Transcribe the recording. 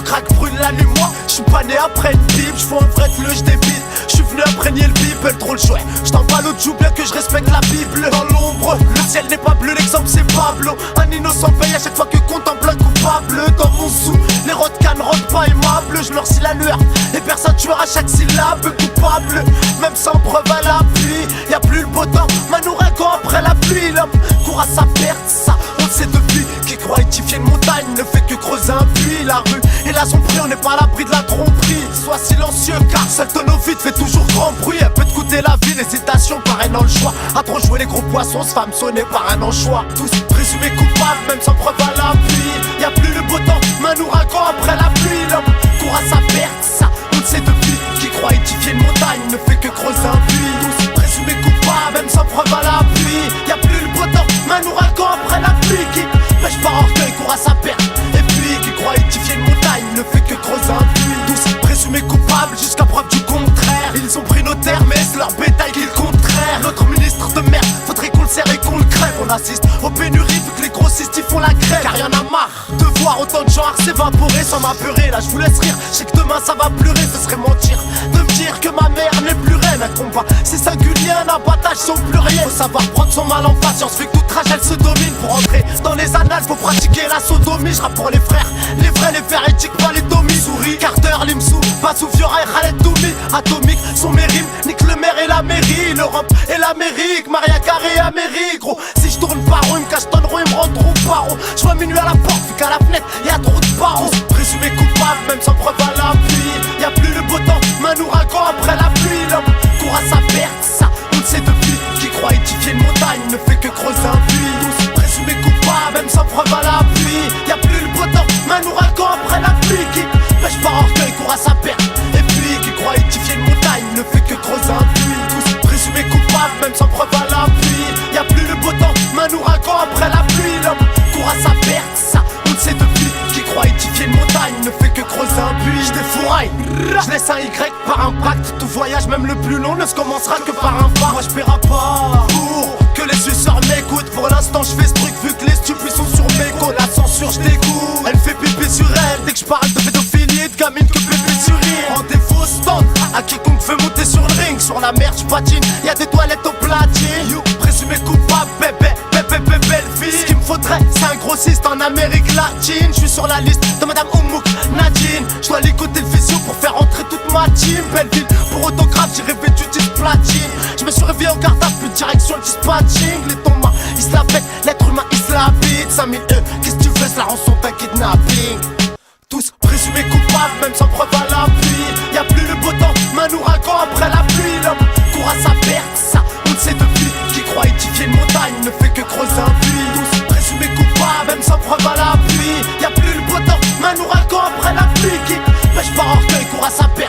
Le crack brûle la nuit, moi j'suis pas né après une bible. J'fais un vrai fleu, j'débite. J'suis venu imprégner le people, trop le chouette. J't'en bats l'autre joue bien que je respecte la Bible. Dans l'ombre, le ciel n'est pas bleu, l'exemple c'est Pablo. Un innocent paye à chaque fois que contemple un coupable. Dans mon sou, les rodcanes rendent pas aimables. Je leur scie la lueur et personne tuera chaque syllabe. Coupable, même sans preuve à l'appui. Y'a plus le beau temps, man ouragan après la pluie. L'homme court à sa perte, ça on le sait depuis. Qui croit édifier une montagne ne fait que creuser un puits. La rue et là son prix, on n'est pas à l'abri de la tromperie. Sois silencieux car seul tonophite fait toujours grand bruit. Elle peut te coûter la vie, l'hésitation paraît dans le choix. À trop jouer les gros poissons, se femme sonnée par un anchois. Tous présumés coupables, même sans preuve à l'appui. Y'a plus le beau temps, un ouragan après la pluie. L'homme court à sa perte, ça on le sait depuis. Qui croit édifier une montagne ne fait que creuser un puits. Tous présumés coupables, même sans preuve à l'appui. Y'a plus le beau temps, un ouragan après la pluie. Qui pêche par orgueil, court à sa perte. Et puis qui croit édifier une montagne ne fait que creuser un puits. Tous présumés coupables jusqu'à preuve du contraire. Ils ont pris nos terres mais c'est leur bétail qui le contraire. Notre ministre de merde, faudrait qu'on le serre et qu'on le crève. On assiste aux pénuries vu que les grossistes ils font la grève. Car y'en a marre de voir autant de gens s'évaporer sans m'apeurer. Là je vous laisse rire, je sais que demain ça va pleurer. Ce serait mentir de me dire que ma mère n'est plus reine. Un combat c'est singulier, un abattage sans pluriel. Faut savoir prendre son mal en patience, vu que toute rage elle se domine. Pour entrer dans les annales faut pratiquer la sodomie. Je rappe pour les frères, les vrais, les véridiques, pas les domis. Souris, Carter, Limsou, Bassou, Fiora et Khaled Doumi. Atomique sont mes rimes, nique le maire et la mairie. L'Europe et l'Amérique, Maria Carré et Amérique. Gros, si je tourne par où, ils me cachent ton roi, ils me rendent trop paro. Je vois minuit à la porte, vu qu'à la fenêtre y'a trop de barreaux. Présumé coupable, même sans preuve à l'appui. Y'a plus le beau temps, un ouragan après la pluie. L'homme court à sa perte, ça on le sait depuis. Qui croit édifier une montagne ne fait que creuser un puits. Tous présumés coupables, même sans preuve à l'appui. Y'a plus le beau temps, un ouragan après la pluie. Qui pêche par orgueil, court à sa perte. Et puis qui croit édifier une montagne ne fait que creuser un puits. Tous présumés coupables, même sans preuve à l'appui. Y'a plus le beau temps, un ouragan après la pluie. L'homme court à sa perte, ça on le sait depuis. Qui croit édifier une montagne ne fait que creuser un puits. Je défouraille, je laisse un Y par impact. Tout voyage, même le plus long, ne se commencera que par un pas. Moi je paierai pas pour que les suceurs m'écoutent. Pour l'instant je fais ce truc vu que les stupides sont sur mes côtes. La censure je dégoûte, elle fait pipi sur elle. Dès que je parle de pédophilie et de gamine que bébé sur rire. En défaut stand à quiconque veut monter sur le ring. Sur la mer je patine, y'a des toilettes au platine. You présumé coupable, bébé, belle fille. Ce qu'il me faudrait c'est un grossiste en Amérique latine. Je suis sur la liste de Madame Oumouk Nadine. Je dois l'écouter le physio pour faire entrer toute ma team. Belle ville, pour autographe j'ai rêvé du disque platine. Je me suis réveillé en garde à vue, direction le dispatching. Les tombes, ils se la pètent, l'être humain il se la bite. 5000 qu'est-ce que tu veux, c'est la rançon d'un kidnapping. Tous présumés coupables, même sans preuve à l'appui. Y'a plus le beau temps, un ouragan après la pluie. L'homme court à sa perte, ça on le sait depuis. Qui croit édifier une montagne ne fait que creuser un puits. Tous présumés coupables, même sans preuve à l'appui. Y'a plus le beau temps, un ouragan après la pluie. Qui pêche par orgueil, court à sa perte.